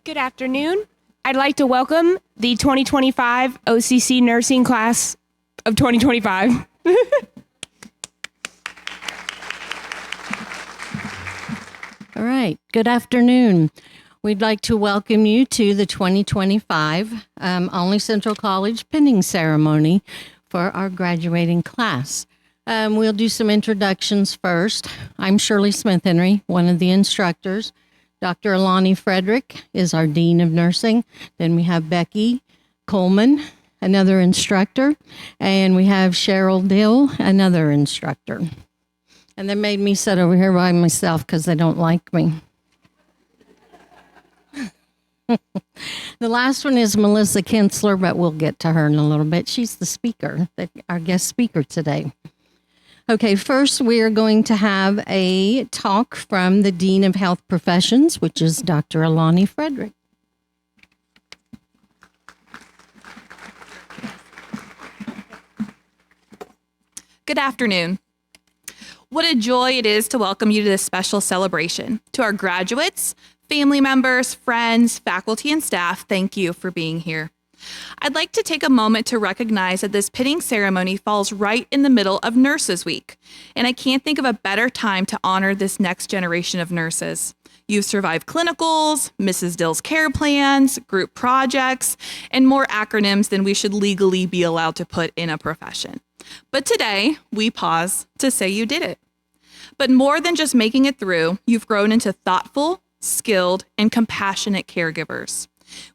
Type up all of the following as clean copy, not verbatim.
Good afternoon. I'd like to welcome the 2025 OCC Nursing Class of 2025. All right. Good afternoon. We'd like to welcome you to the 2025 Olney Central College pinning ceremony for our graduating class. We'll do some introductions first. I'm Shirley Smith-Henry, one of the instructors. Dr. Olney Frederick is our Dean of Nursing. Then we have Becky Coleman, another instructor. And we have Cheryl Dill, another instructor. And they made me sit over here by myself because they don't like me. The last one is Melissa Kinsler, but we'll get to her in a little bit. She's the speaker, our guest speaker today. Okay, first we are going to have a talk from the Dean of Health Professions, which is Dr. Olney Frederick. Good afternoon. What a joy it is to welcome you to this special celebration. To our graduates, family members, friends, faculty, and staff, thank you for being here. I'd like to take a moment to recognize that this pinning ceremony falls right in the middle of Nurses Week, and I can't think of a better time to honor this next generation of nurses. You've survived clinicals, Mrs. Dill's care plans, group projects, and more acronyms than we should legally be allowed to put in a profession. But today, we pause to say you did it. But more than just making it through, you've grown into thoughtful, skilled, and compassionate caregivers.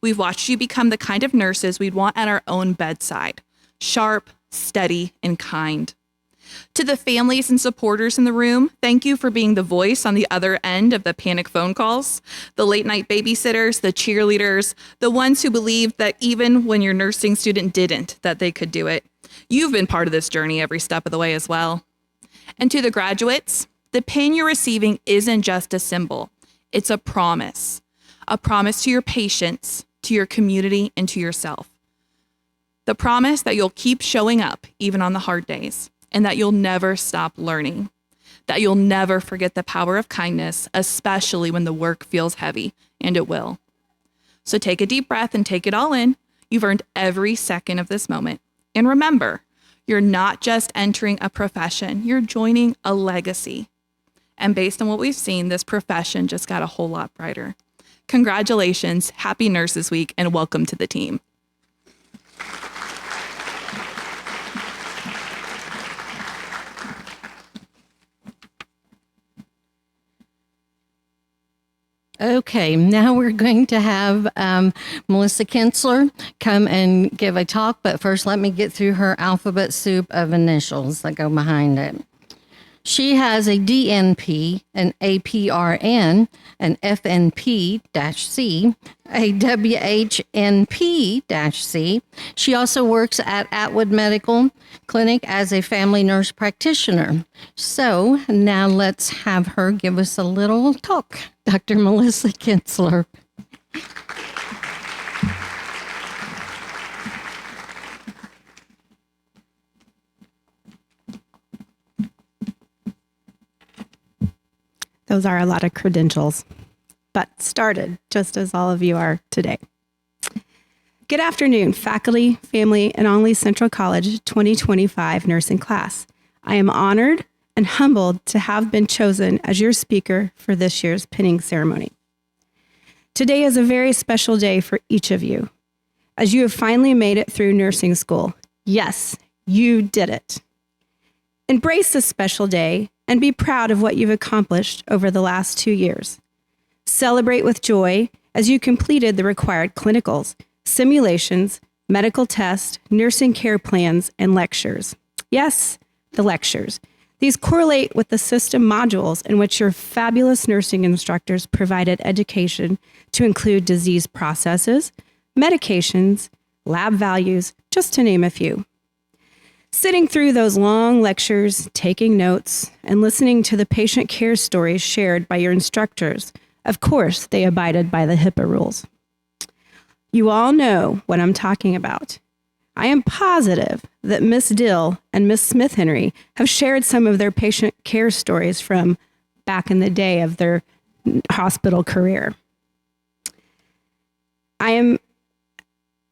We've watched you become the kind of nurses we'd want at our own bedside, sharp, steady, and kind. To the families and supporters in the room, thank you for being the voice on the other end of the panic phone calls, the late night babysitters, the cheerleaders, the ones who believed that even when your nursing student didn't, that they could do it. You've been part of this journey every step of the way as well. And to the graduates, the pin you're receiving isn't just a symbol, it's a promise to your patients, to your community, and to yourself. The promise that you'll keep showing up even on the hard days, and that you'll never stop learning, that you'll never forget the power of kindness, especially when the work feels heavy, and it will. So take a deep breath and take it all in. You've earned every second of this moment. And remember, you're not just entering a profession, you're joining a legacy. And based on what we've seen, this profession just got a whole lot brighter. Congratulations, happy Nurses Week, and welcome to the team. Okay, now we're going to have Melissa Kinsler come and give a talk, but first let me get through her alphabet soup of initials that go behind it. She has a DNP, an APRN, an FNP-C, a WHNP-C. She also works at Atwood Medical Clinic as a family nurse practitioner. So now let's have her give us a little talk. Dr. Melissa Kinsler. Those are a lot of credentials, but started just as all of you are today. Good afternoon, faculty, family, and Olney Central College 2025 nursing class. I am honored and humbled to have been chosen as your speaker for this year's pinning ceremony. Today is a very special day for each of you, as you have finally made it through nursing school. Yes, you did it. Embrace this special day and be proud of what you've accomplished over the last 2 years. Celebrate with joy as you completed the required clinicals, simulations, medical tests, nursing care plans, and lectures. Yes, the lectures. These correlate with the system modules in which your fabulous nursing instructors provided education to include disease processes, medications, lab values, just to name a few. Sitting through those long lectures, taking notes, and listening to the patient care stories shared by your instructors, of course, they abided by the HIPAA rules. You all know what I'm talking about. I am positive that Ms. Dill and Ms. Smith-Henry have shared some of their patient care stories from back in the day of their hospital career.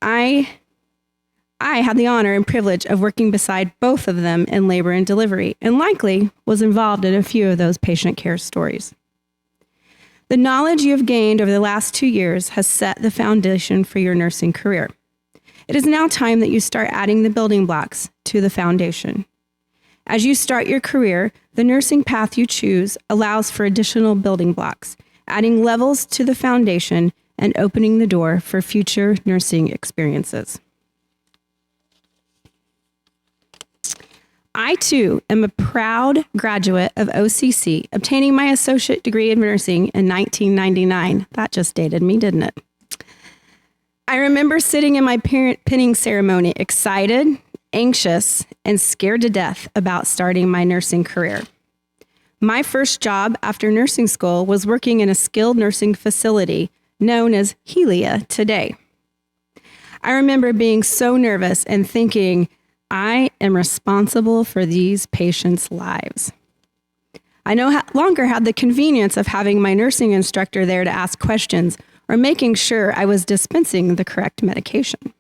I had the honor and privilege of working beside both of them in labor and delivery, and likely was involved in a few of those patient care stories. The knowledge you have gained over the last 2 years has set the foundation for your nursing career. It is now time that you start adding the building blocks to the foundation. As you start your career, the nursing path you choose allows for additional building blocks, adding levels to the foundation and opening the door for future nursing experiences. I, too, am a proud graduate of OCC, obtaining my associate degree in nursing in 1999. That just dated me, didn't it? I remember sitting in my parent pinning ceremony, excited, anxious, and scared to death about starting my nursing career. My first job after nursing school was working in a skilled nursing facility known as Helia today. I remember being so nervous and thinking, I am responsible for these patients' lives. I no longer had the convenience of having my nursing instructor there to ask questions or making sure I was dispensing the correct medication.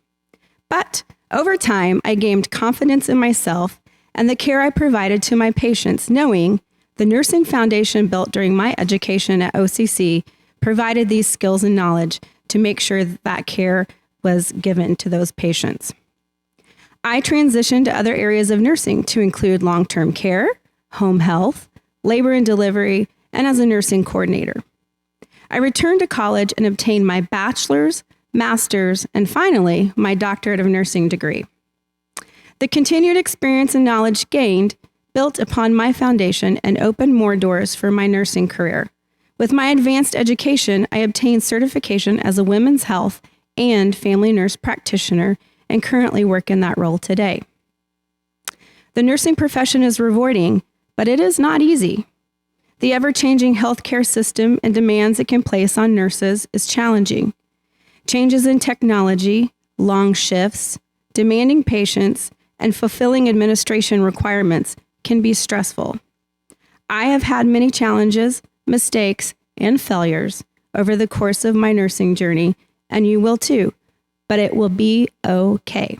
But over time, I gained confidence in myself and the care I provided to my patients, knowing the nursing foundation built during my education at OCC provided these skills and knowledge to make sure that care was given to those patients. I transitioned to other areas of nursing to include long-term care, home health, labor and delivery, and as a nursing coordinator. I returned to college and obtained my bachelor's, master's, and finally, my doctorate of nursing degree. The continued experience and knowledge gained built upon my foundation and opened more doors for my nursing career. With my advanced education, I obtained certification as a women's health and family nurse practitioner and currently work in that role today. The nursing profession is rewarding, but it is not easy. The ever-changing healthcare system and demands it can place on nurses is challenging. Changes in technology, long shifts, demanding patients, and fulfilling administration requirements can be stressful. I have had many challenges, mistakes, and failures over the course of my nursing journey, and you will too, but it will be okay.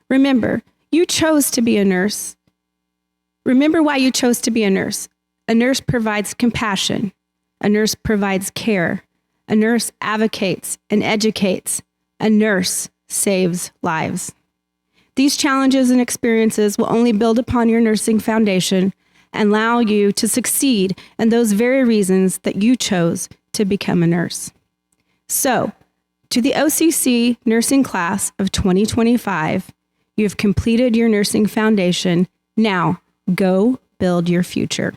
Remember, you chose to be a nurse. Remember why you chose to be a nurse. A nurse provides compassion. A nurse provides care. A nurse advocates and educates. A nurse saves lives. These challenges and experiences will only build upon your nursing foundation and allow you to succeed in those very reasons that you chose to become a nurse. So, to the OCC nursing class of 2025, you have completed your nursing foundation. Now, go build your future.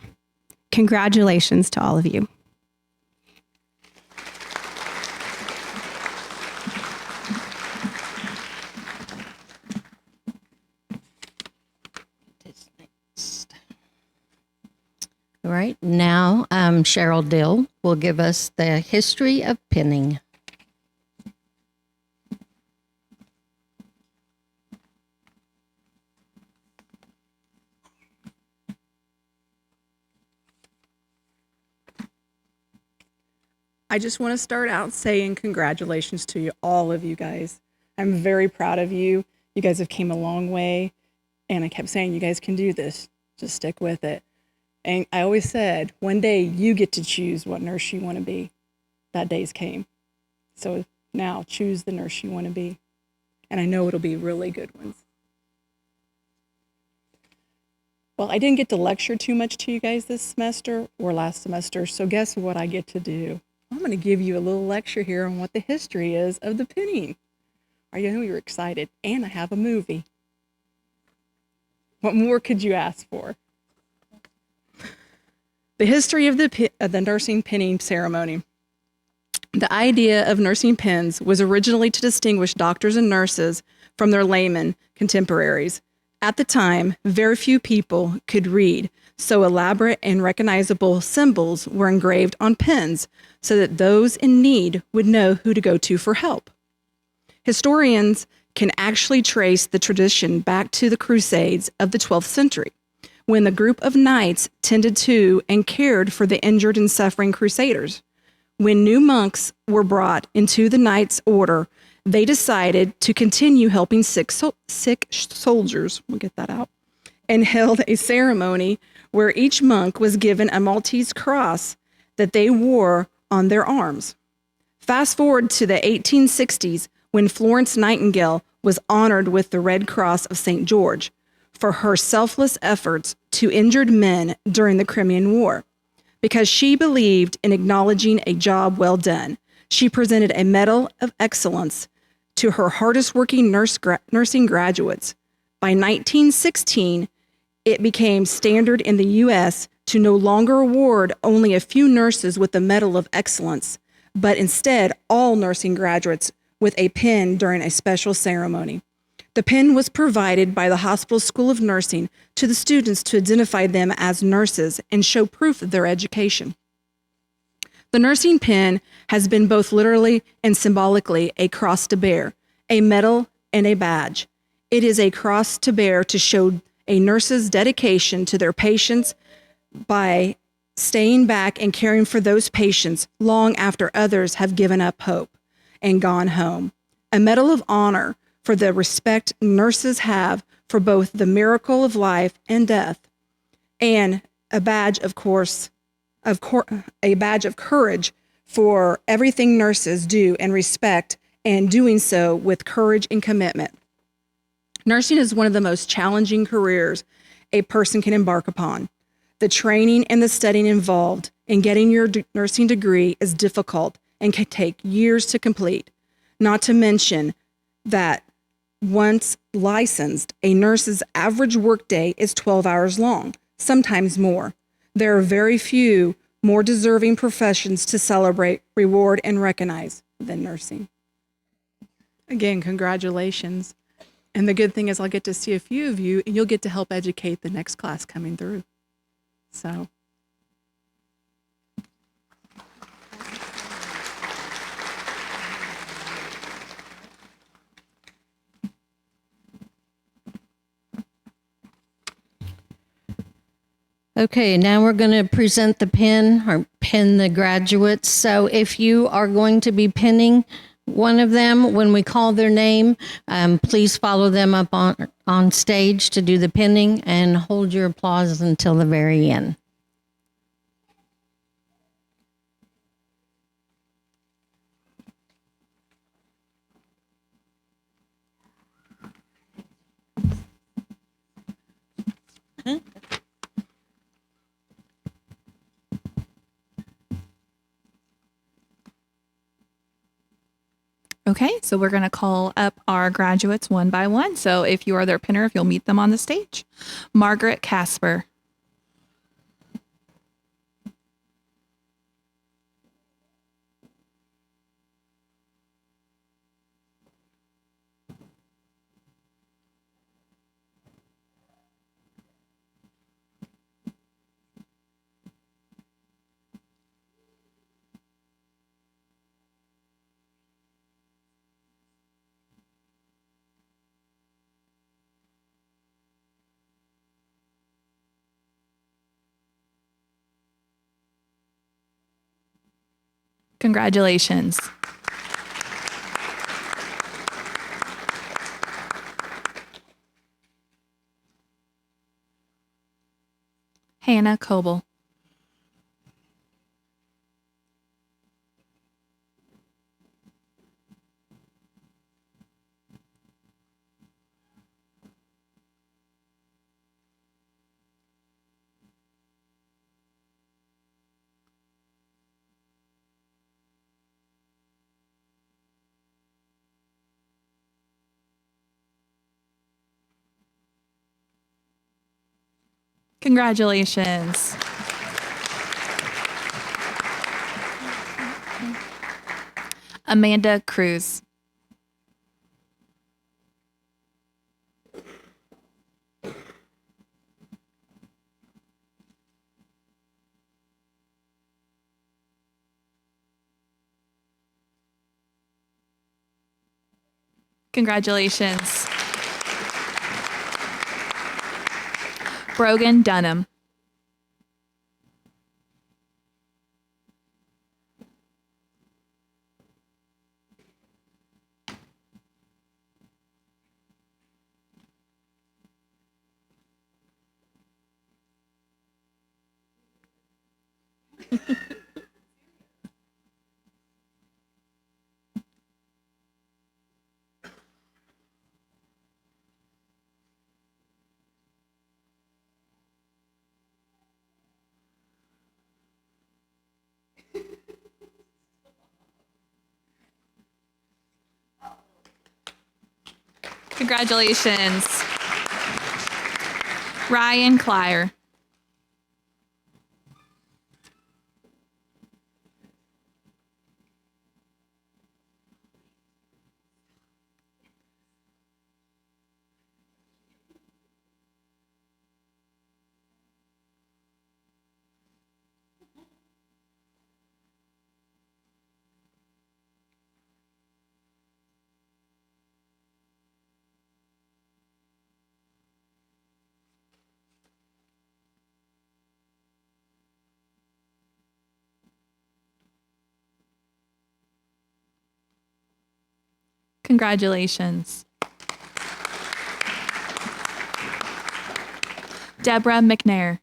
Congratulations to all of you. All right, now Cheryl Dill will give us the history of pinning. I just want to start out saying congratulations to you, all of you guys. I'm very proud of you. You guys have came a long way, and I kept saying you guys can do this. Just stick with it. And I always said, one day you get to choose what nurse you want to be. That day's came. So now choose the nurse you want to be. And I know it'll be really good ones. Well, I didn't get to lecture too much to you guys this semester or last semester, so guess what I get to do? I'm going to give you a little lecture here on what the history is of the pinning. I know you're excited, and I have a movie. What more could you ask for? The history of the nursing pinning ceremony. The idea of nursing pins was originally to distinguish doctors and nurses from their laymen contemporaries. At the time, very few people could read, so elaborate and recognizable symbols were engraved on pins so that those in need would know who to go to for help. Historians can actually trace the tradition back to the Crusades of the 12th century, when the group of knights tended to and cared for the injured and suffering crusaders. When new monks were brought into the Knights Order, they decided to continue helping sick soldiers. We'll get that out. And held a ceremony where each monk was given a Maltese cross that they wore on their arms. Fast forward to the 1860s when Florence Nightingale was honored with the Red Cross of St. George for her selfless efforts to injured men during the Crimean War. Because she believed in acknowledging a job well done, she presented a Medal of Excellence to her hardest working nursing graduates. By 1916, it became standard in the U.S. to no longer award only a few nurses with the Medal of Excellence, but instead all nursing graduates with a pin during a special ceremony. The pin was provided by the Hospital School of Nursing to the students to identify them as nurses and show proof of their education. The nursing pin has been both literally and symbolically a cross to bear, a medal and a badge. It is a cross to bear to show a nurse's dedication to their patients by staying back and caring for those patients long after others have given up hope and gone home. A medal of honor for the respect nurses have for both the miracle of life and death, and a badge, a badge of courage for everything nurses do and respect, and doing so with courage and commitment. Nursing is one of the most challenging careers a person can embark upon. The training and the studying involved in getting your nursing degree is difficult and can take years to complete, not to mention that once licensed, a nurse's average workday is 12 hours long, sometimes more. There are very few more deserving professions to celebrate, reward, and recognize than nursing. Again, congratulations. And the good thing is I'll get to see a few of you, and you'll get to help educate the next class coming through. So. Okay, now we're going to present the pin or pin the graduates. So if you are going to be pinning one of them, when we call their name, please follow them up on stage to do the pinning and hold your applause until the very end. Okay, so we're going to call up our graduates one by one. So if you are their pinner, if you'll meet them on the stage. Margaret Casper. Congratulations. Hannah Coble. Congratulations. Amanda Cruz. Congratulations. Brogan Dunham. Congratulations. Ryan Clyer. Congratulations. Deborah McNair.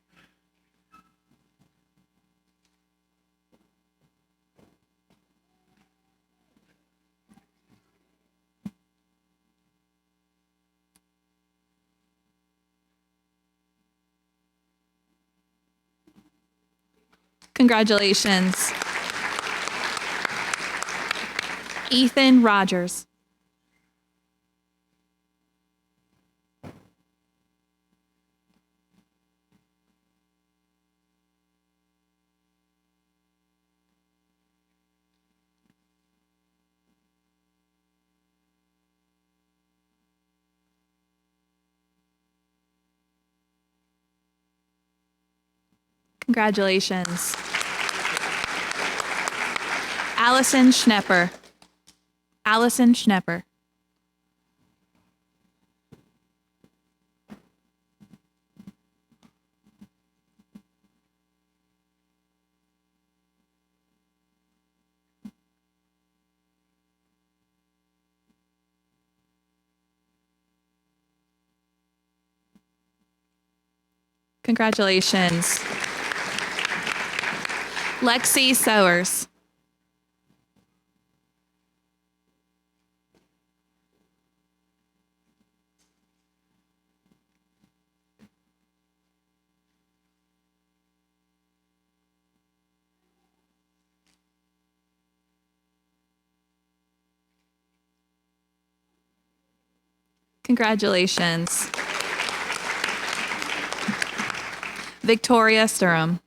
Congratulations. Ethan Rogers. Congratulations. Allison Schnepper. Allison Schnepper. Congratulations. Lexi Sowers. Congratulations. Victoria Sturham.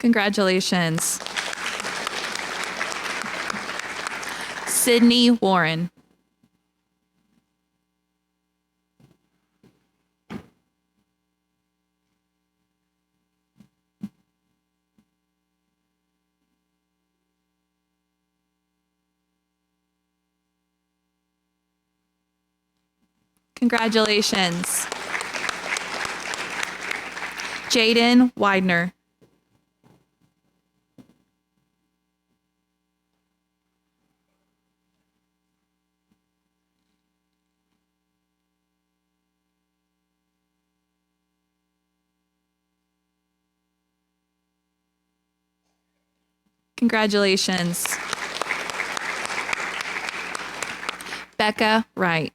Congratulations. Sydney Warren. Congratulations. Jaden Widener. Congratulations. Becca Wright.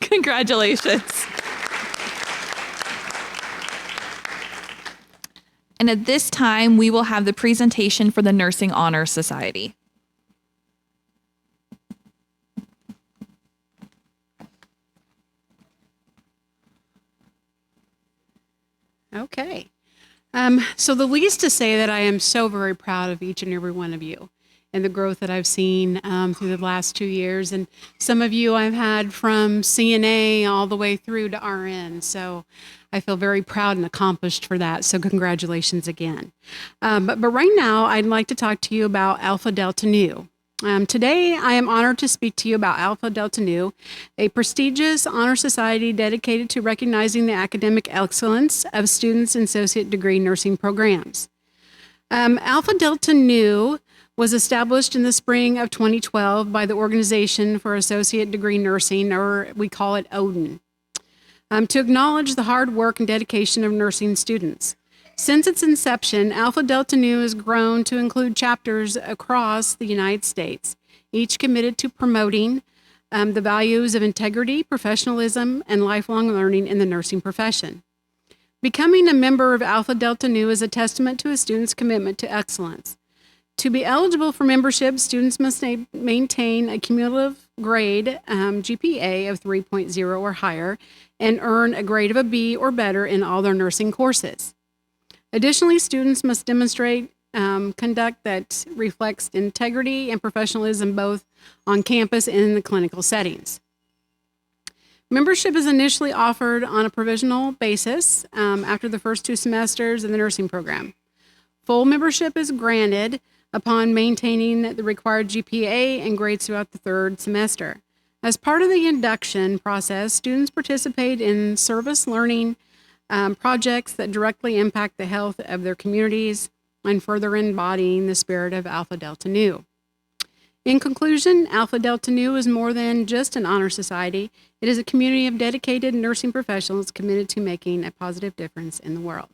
Congratulations. And at this time, we will have the presentation for the Nursing Honor Society. Okay. So the least to say that I am so very proud of each and every one of you and the growth that I've seen through the last 2 years. And some of you I've had from CNA all the way through to RN. So I feel very proud and accomplished for that. So congratulations again. But right now, I'd like to talk to you about Alpha Delta Nu. Today, I am honored to speak to you about Alpha Delta Nu, a prestigious honor society dedicated to recognizing the academic excellence of students in associate degree nursing programs. Alpha Delta Nu was established in the spring of 2012 by the Organization for Associate Degree Nursing, or we call it ODEN, to acknowledge the hard work and dedication of nursing students. Since its inception, Alpha Delta Nu has grown to include chapters across the United States, each committed to promoting the values of integrity, professionalism, and lifelong learning in the nursing profession. Becoming a member of Alpha Delta Nu is a testament to a student's commitment to excellence. To be eligible for membership, students must maintain a cumulative grade GPA of 3.0 or higher and earn a grade of a B or better in all their nursing courses. Additionally, students must demonstrate conduct that reflects integrity and professionalism both on campus and in the clinical settings. Membership is initially offered on a provisional basis after the first 2 semesters in the nursing program. Full membership is granted upon maintaining the required GPA and grades throughout the 3rd semester. As part of the induction process, students participate in service learning projects that directly impact the health of their communities and further embodying the spirit of Alpha Delta Nu. In conclusion, Alpha Delta Nu is more than just an honor society. It is a community of dedicated nursing professionals committed to making a positive difference in the world.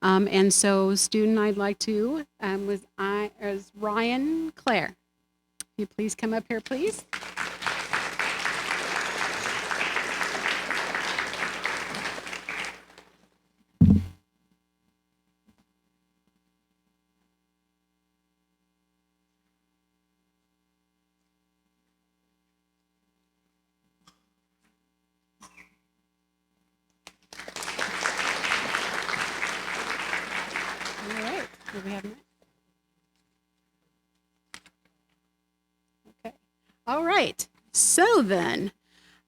And so, student I'd like to, is Ryan Clare. Can you please come up here, please? Do we have a minute? Okay. All right. So then,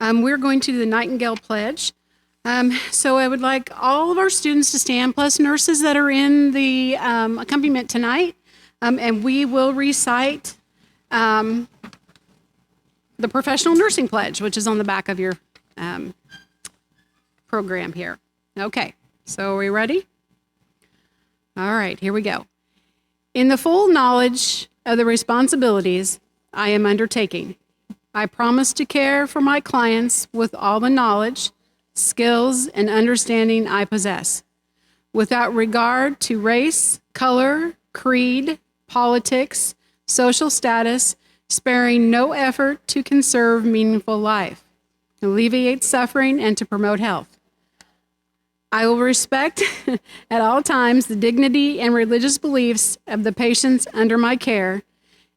we're going to do the Nightingale Pledge. So I would like all of our students to stand, plus nurses that are in the accompaniment tonight, and we will recite the Professional Nursing Pledge, which is on the back of your program here. Okay. So are we ready? All right, here we go. In the full knowledge of the responsibilities I am undertaking, I promise to care for my clients with all the knowledge, skills, and understanding I possess, without regard to race, color, creed, politics, social status, sparing no effort to conserve meaningful life, alleviate suffering, and to promote health. I will respect at all times the dignity and religious beliefs of the patients under my care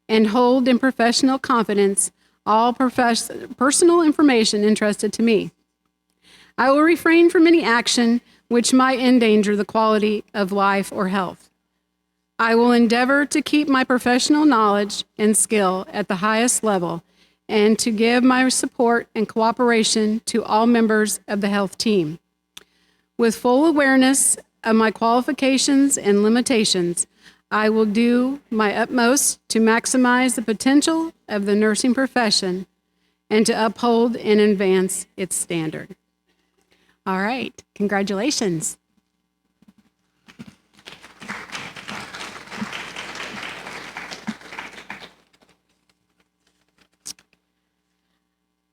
and hold in professional confidence all personal information entrusted to me. I will refrain from any action which might endanger the quality of life or health. I will endeavor to keep my professional knowledge and skill at the highest level and to give my support and cooperation to all members of the health team. With full awareness of my qualifications and limitations, I will do my utmost to maximize the potential of the nursing profession and to uphold and advance its standard. All right, congratulations.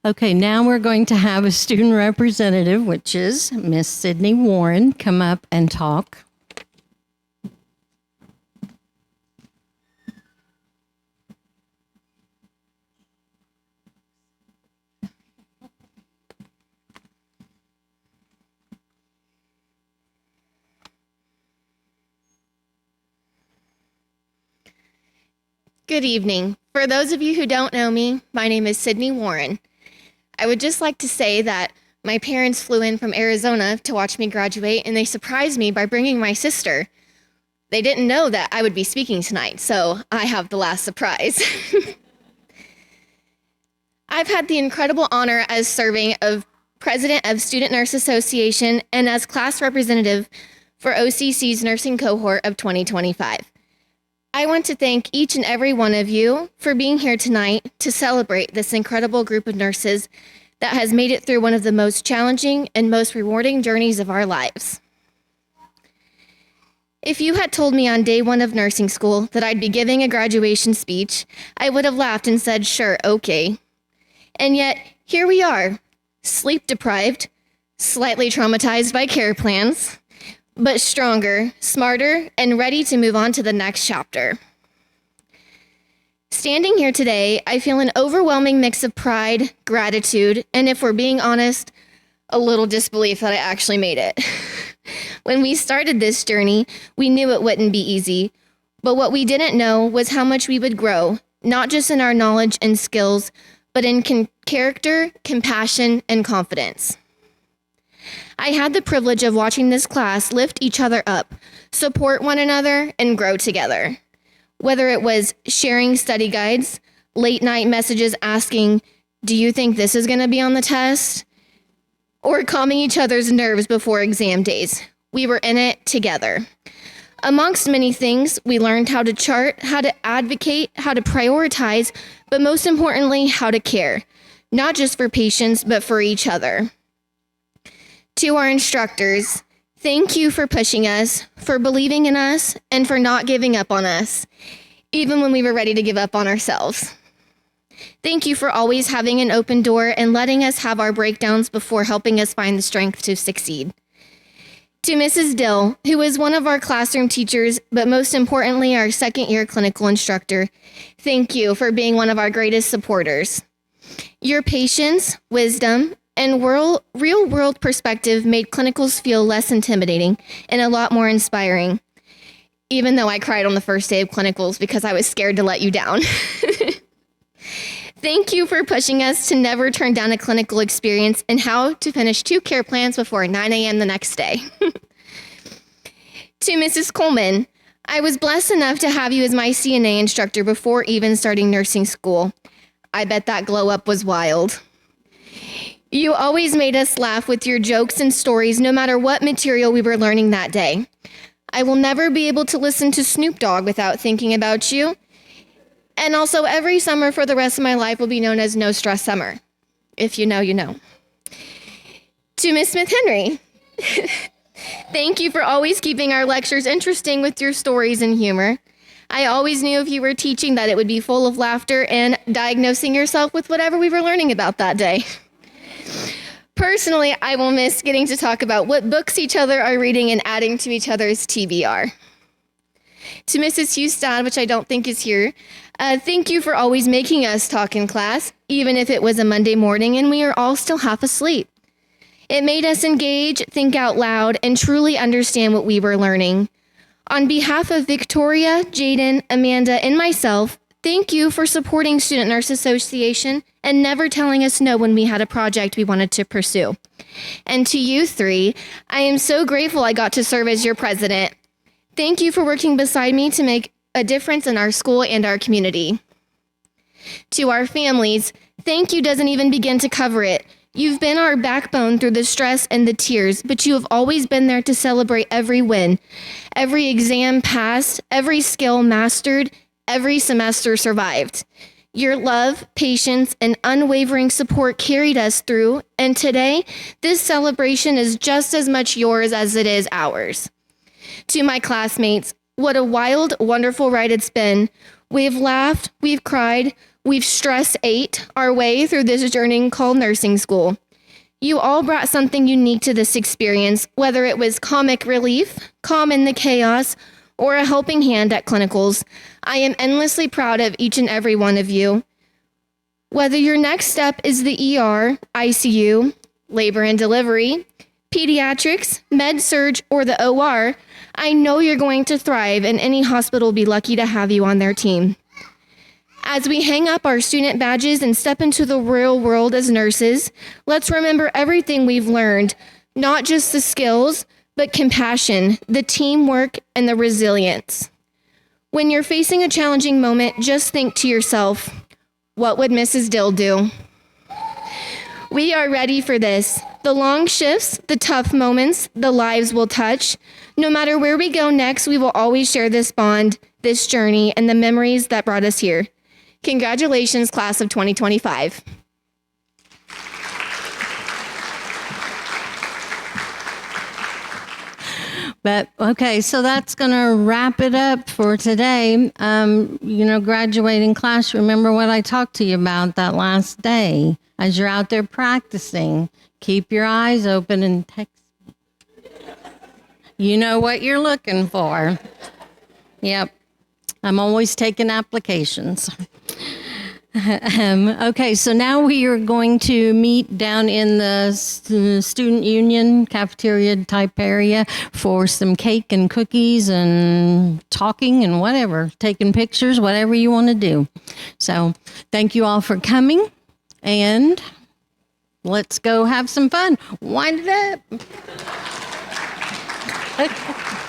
Okay, now we're going to have a student representative, which is Miss Sydney Warren, come up and talk. Good evening. For those of you who don't know me, my name is Sydney Warren. I would just like to say that my parents flew in from Arizona to watch me graduate, and they surprised me by bringing my sister. They didn't know that I would be speaking tonight, so I have the last surprise. I've had the incredible honor as serving as president of Student Nurse Association and as class representative for OCC's nursing cohort of 2025. I want to thank each and every one of you for being here tonight to celebrate this incredible group of nurses that has made it through one of the most challenging and most rewarding journeys of our lives. If you had told me on day one of nursing school that I'd be giving a graduation speech, I would have laughed and said, sure, okay. And yet, here we are, sleep deprived, slightly traumatized by care plans, but stronger, smarter, and ready to move on to the next chapter. Standing here today, I feel an overwhelming mix of pride, gratitude, and if we're being honest, a little disbelief that I actually made it. When we started this journey, we knew it wouldn't be easy, but what we didn't know was how much we would grow, not just in our knowledge and skills, but in character, compassion, and confidence. I had the privilege of watching this class lift each other up, support one another, and grow together. Whether it was sharing study guides, late night messages asking, do you think this is going to be on the test? Or calming each other's nerves before exam days. We were in it together. Amongst many things, we learned how to chart, how to advocate, how to prioritize, but most importantly, how to care, not just for patients, but for each other. To our instructors, thank you for pushing us, for believing in us, and for not giving up on us, even when we were ready to give up on ourselves. Thank you for always having an open door and letting us have our breakdowns before helping us find the strength to succeed. To Mrs. Dill, who is one of our classroom teachers, but most importantly, our second-year clinical instructor, thank you for being one of our greatest supporters. Your patience, wisdom, and real-world perspective made clinicals feel less intimidating and a lot more inspiring, even though I cried on the first day of clinicals because I was scared to let you down. Thank you for pushing us to never turn down a clinical experience and how to finish 2 care plans before 9 a.m. the next day. To Mrs. Coleman, I was blessed enough to have you as my CNA instructor before even starting nursing school. I bet that glow up was wild. You always made us laugh with your jokes and stories no matter what material we were learning that day. I will never be able to listen to Snoop Dogg without thinking about you. And also, every summer for the rest of my life will be known as No Stress Summer. If you know, you know. To Miss Smith-Henry, thank you for always keeping our lectures interesting with your stories and humor. I always knew if you were teaching that it would be full of laughter and diagnosing yourself with whatever we were learning about that day. Personally, I will miss getting to talk about what books each other are reading and adding to each other's TBR. To Mrs. Houston, which I don't think is here, thank you for always making us talk in class, even if it was a Monday morning and we are all still half asleep. It made us engage, think out loud, and truly understand what we were learning. On behalf of Victoria, Jaden, Amanda, and myself, thank you for supporting Student Nurse Association and never telling us no when we had a project we wanted to pursue. And to you 3, I am so grateful I got to serve as your president. Thank you for working beside me to make a difference in our school and our community. To our families, thank you doesn't even begin to cover it. You've been our backbone through the stress and the tears, but you have always been there to celebrate every win, every exam passed, every skill mastered, every semester survived. Your love, patience, and unwavering support carried us through, and today, this celebration is just as much yours as it is ours. To my classmates, what a wild, wonderful ride it's been. We've laughed, we've cried, we've stress-ate our way through this journey called nursing school. You all brought something unique to this experience, whether it was comic relief, calm in the chaos, or a helping hand at clinicals. I am endlessly proud of each and every one of you. Whether your next step is the ER, ICU, labor and delivery, pediatrics, med-surg, or the OR, I know you're going to thrive and any hospital will be lucky to have you on their team. As we hang up our student badges and step into the real world as nurses, let's remember everything we've learned, not just the skills, but compassion, the teamwork, and the resilience. When you're facing a challenging moment, just think to yourself, what would Mrs. Dill do? We are ready for this. The long shifts, the tough moments, the lives we'll touch. No matter where we go next, we will always share this bond, this journey, and the memories that brought us here. Congratulations, class of 2025. But okay, so that's going to wrap it up for today. Graduating class, remember what I talked to you about that last day. As you're out there practicing, keep your eyes open and text me. You know what you're looking for. Yep, I'm always taking applications. Okay, so now we are going to meet down in the student union cafeteria type area for some cake and cookies and talking and whatever, taking pictures, whatever you want to do. So thank you all for coming, and let's go have some fun. Wind it up.